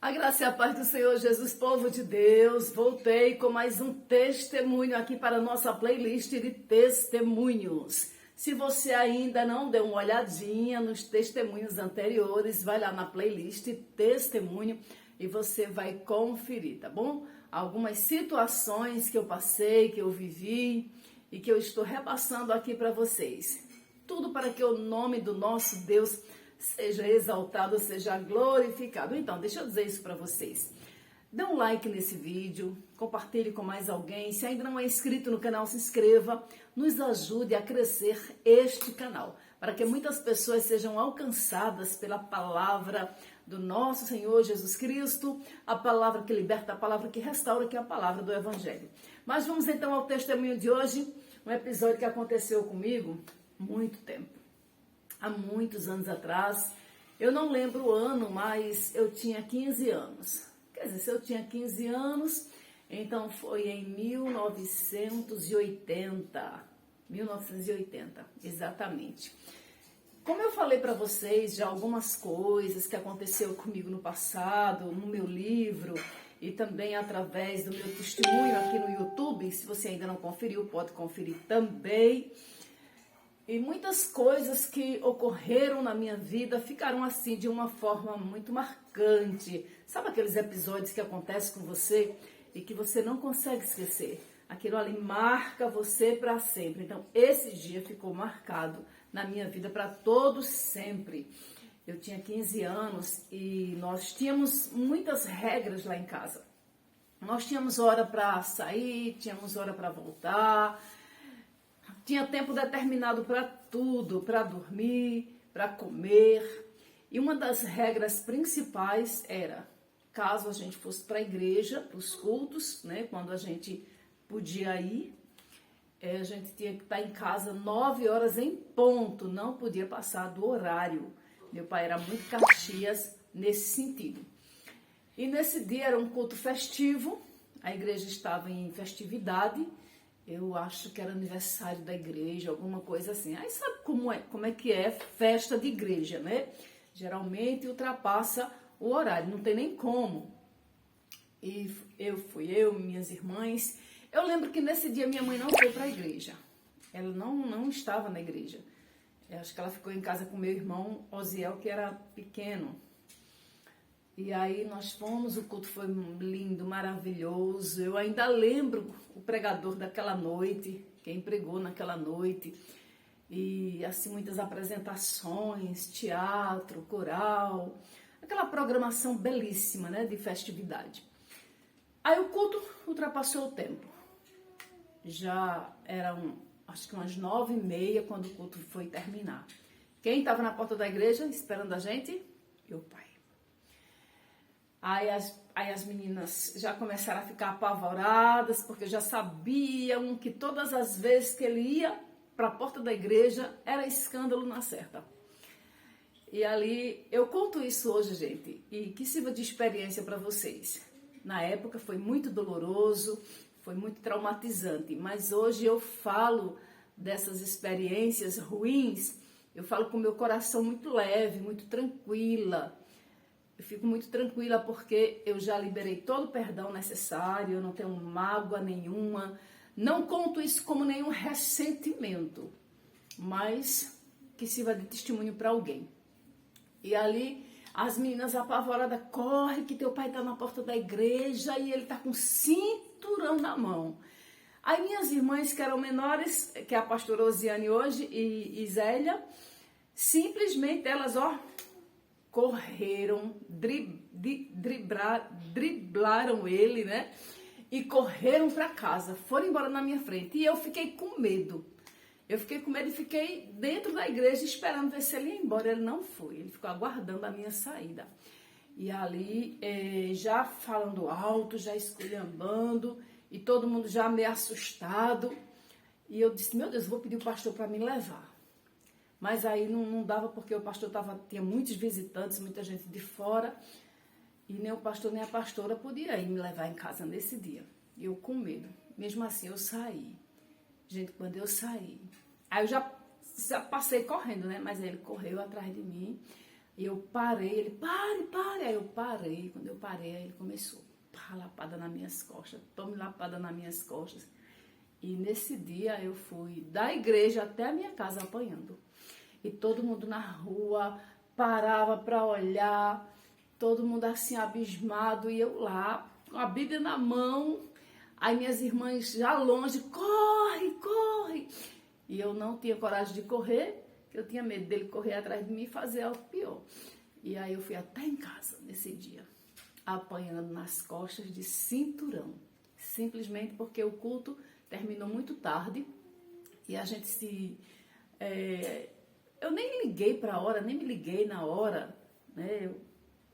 A graça e a paz do Senhor Jesus, povo de Deus. Voltei com mais um testemunho aqui para a nossa playlist de testemunhos. Se você ainda não deu uma olhadinha nos testemunhos anteriores, vai lá na playlist testemunho e você vai conferir, tá bom? Algumas situações que eu passei, que eu vivi e que eu estou repassando aqui para vocês. Tudo para que o nome do nosso Deus seja exaltado, seja glorificado. Então, deixa eu dizer isso para vocês. Dê um like nesse vídeo, compartilhe com mais alguém. Se ainda não é inscrito no canal, se inscreva. Nos ajude a crescer este canal, para que muitas pessoas sejam alcançadas pela palavra do nosso Senhor Jesus Cristo, a palavra que liberta, a palavra que restaura, que é a palavra do Evangelho. Mas vamos então ao testemunho de hoje, um episódio que aconteceu comigo muito tempo. Há muitos anos atrás, eu não lembro o ano, mas eu tinha 15 anos. Quer dizer, se eu tinha 15 anos, então foi em 1980. 1980, exatamente. Como eu falei para vocês de algumas coisas que aconteceu comigo no passado, no meu livro e também através do meu testemunho aqui no YouTube, se você ainda não conferiu, pode conferir também. E muitas coisas que ocorreram na minha vida ficaram assim de uma forma muito marcante. Sabe aqueles episódios que acontecem com você e que você não consegue esquecer? Aquilo ali marca você para sempre. Então, esse dia ficou marcado na minha vida para todos sempre. Eu tinha 15 anos e nós tínhamos muitas regras lá em casa. Nós tínhamos hora para sair, tínhamos hora para voltar. Tinha tempo determinado para tudo, para dormir, para comer. E uma das regras principais era, caso a gente fosse para a igreja, para os cultos, né, quando a gente podia ir, a gente tinha que estar em casa 9 horas em ponto, não podia passar do horário. Meu pai era muito caxias nesse sentido. E nesse dia era um culto festivo, a igreja estava em festividade. Eu acho que era aniversário da igreja, alguma coisa assim. Aí sabe como é que é festa de igreja, né? Geralmente ultrapassa o horário, não tem nem como. E minhas irmãs. Eu lembro que nesse dia minha mãe não foi para a igreja. Ela não estava na igreja. Eu acho que ela ficou em casa com meu irmão Osiel, que era pequeno. E aí nós fomos, o culto foi lindo, maravilhoso. Eu ainda lembro o pregador daquela noite, quem pregou naquela noite. E assim, muitas apresentações, teatro, coral, aquela programação belíssima, né, de festividade. Aí o culto ultrapassou o tempo. Já eram, acho que umas 9h30 quando o culto foi terminar. Quem estava na porta da igreja esperando a gente? Meu pai. Aí as meninas já começaram a ficar apavoradas, porque já sabiam que todas as vezes que ele ia para a porta da igreja, era escândalo na certa. E ali, eu conto isso hoje, gente, e que sirva de experiência para vocês. Na época foi muito doloroso, foi muito traumatizante, mas hoje eu falo dessas experiências ruins, eu falo com o meu coração muito leve, muito tranquila. Eu fico muito tranquila porque eu já liberei todo o perdão necessário, eu não tenho mágoa nenhuma, não conto isso como nenhum ressentimento, mas que sirva de testemunho para alguém. E ali as meninas apavoradas, corre que teu pai está na porta da igreja e ele está com cinturão na mão. Aí minhas irmãs que eram menores, que é a pastora Osiane hoje e Zélia, simplesmente elas, correram, driblaram ele, né? E correram para casa, foram embora na minha frente. E eu fiquei com medo. Eu fiquei com medo e fiquei dentro da igreja esperando ver se ele ia embora. Ele não foi, ele ficou aguardando a minha saída. E ali, já falando alto, já esculhambando, e todo mundo já meio assustado. E eu disse, meu Deus, vou pedir o pastor para me levar. Mas aí não dava porque o pastor tinha muitos visitantes, muita gente de fora. E nem o pastor nem a pastora podia ir me levar em casa nesse dia. Eu com medo. Mesmo assim eu saí. Gente, quando eu saí, aí eu já passei correndo, né? Mas ele correu atrás de mim. E eu parei, ele, pare. Aí eu parei, quando eu parei, aí ele começou, pá, lapada nas minhas costas, tome lapada nas minhas costas. E nesse dia eu fui da igreja até a minha casa apanhando. E todo mundo na rua parava para olhar, todo mundo assim abismado, e eu lá, com a Bíblia na mão, aí minhas irmãs já longe, corre. E eu não tinha coragem de correr, eu tinha medo dele correr atrás de mim e fazer algo pior. E aí eu fui até em casa nesse dia, apanhando nas costas de cinturão, simplesmente porque o culto terminou muito tarde e a gente eu nem liguei para a hora, nem me liguei na hora, né?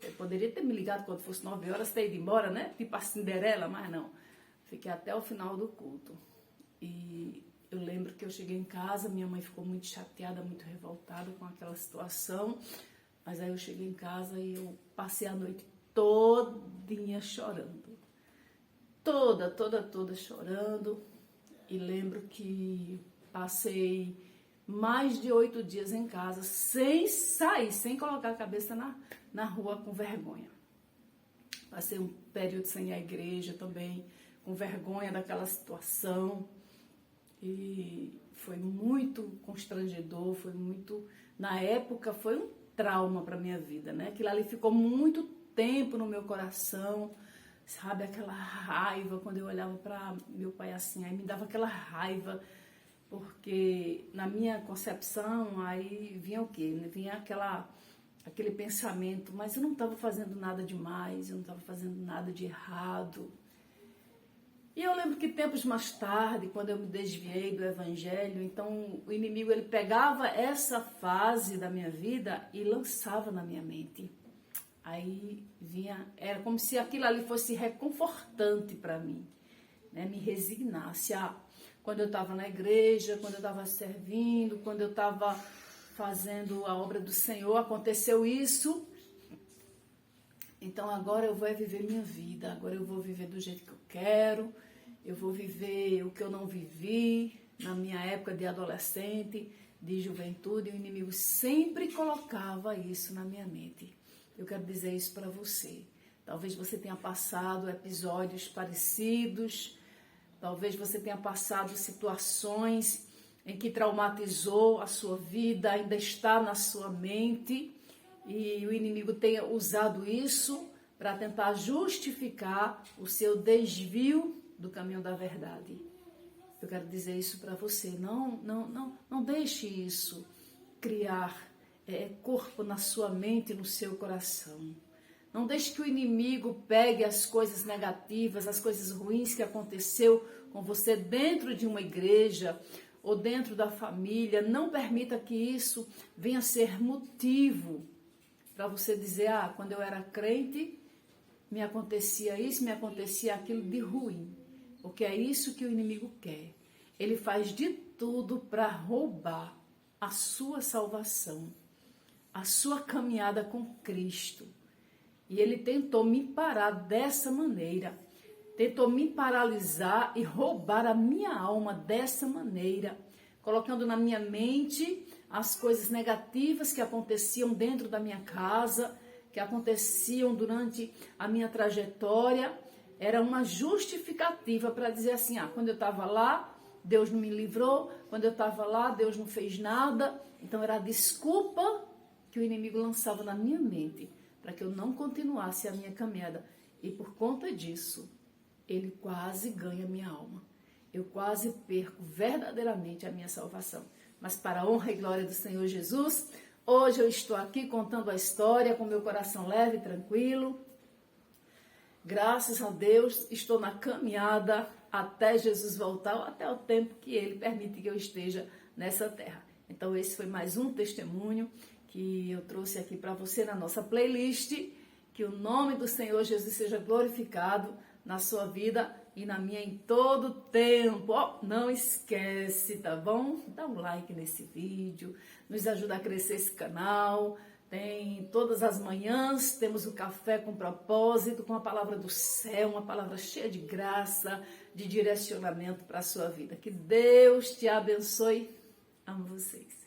Eu poderia ter me ligado quando fosse 9 horas, ter ido embora, né? Tipo a Cinderela, mas não. Fiquei até o final do culto. E eu lembro que eu cheguei em casa, minha mãe ficou muito chateada, muito revoltada com aquela situação. Mas aí eu cheguei em casa e eu passei a noite todinha chorando. Toda chorando. E lembro que passei mais de 8 dias em casa, sem sair, sem colocar a cabeça na rua com vergonha. Passei um período sem ir à igreja também, com vergonha daquela situação. E foi muito constrangedor, na época foi um trauma para minha vida, né? Aquilo ali ficou muito tempo no meu coração, sabe? Aquela raiva, quando eu olhava para meu pai assim, aí me dava aquela raiva, porque na minha concepção, aí vinha o quê? Vinha aquele pensamento, mas eu não estava fazendo nada demais, eu não estava fazendo nada de errado. E eu lembro que tempos mais tarde, quando eu me desviei do evangelho, então o inimigo ele pegava essa fase da minha vida e lançava na minha mente. Aí era como se aquilo ali fosse reconfortante para mim, né? Me resignasse. Quando eu estava na igreja, quando eu estava servindo, quando eu estava fazendo a obra do Senhor, aconteceu isso. Então agora eu vou viver minha vida, agora eu vou viver do jeito que eu quero, eu vou viver o que eu não vivi na minha época de adolescente, de juventude. E o inimigo sempre colocava isso na minha mente. Eu quero dizer isso para você. Talvez você tenha passado episódios parecidos, talvez você tenha passado situações em que traumatizou a sua vida, ainda está na sua mente, e o inimigo tenha usado isso para tentar justificar o seu desvio do caminho da verdade. Eu quero dizer isso para você. Não deixe isso criar corpo na sua mente e no seu coração. Não deixe que o inimigo pegue as coisas negativas, as coisas ruins que aconteceu com você dentro de uma igreja ou dentro da família. Não permita que isso venha ser motivo para você dizer, quando eu era crente, me acontecia isso, me acontecia aquilo de ruim. Porque é isso que o inimigo quer. Ele faz de tudo para roubar a sua salvação, a sua caminhada com Cristo. E ele tentou me parar dessa maneira, tentou me paralisar e roubar a minha alma dessa maneira, colocando na minha mente as coisas negativas que aconteciam dentro da minha casa, que aconteciam durante a minha trajetória. Era uma justificativa para dizer assim, quando eu estava lá, Deus não me livrou, quando eu estava lá, Deus não fez nada. Então era a desculpa que o inimigo lançava na minha mente, para que eu não continuasse a minha caminhada. E por conta disso, ele quase ganha minha alma. Eu quase perco verdadeiramente a minha salvação. Mas para a honra e glória do Senhor Jesus, hoje eu estou aqui contando a história com meu coração leve e tranquilo. Graças a Deus, estou na caminhada até Jesus voltar, ou até o tempo que Ele permite que eu esteja nessa terra. Então esse foi mais um testemunho que eu trouxe aqui para você na nossa playlist. Que o nome do Senhor Jesus seja glorificado na sua vida e na minha em todo tempo. Não esquece, tá bom? Dá um like nesse vídeo, nos ajuda a crescer esse canal. Tem todas as manhãs, temos o Café com Propósito, com a palavra do céu, uma palavra cheia de graça, de direcionamento para a sua vida. Que Deus te abençoe. Amo vocês.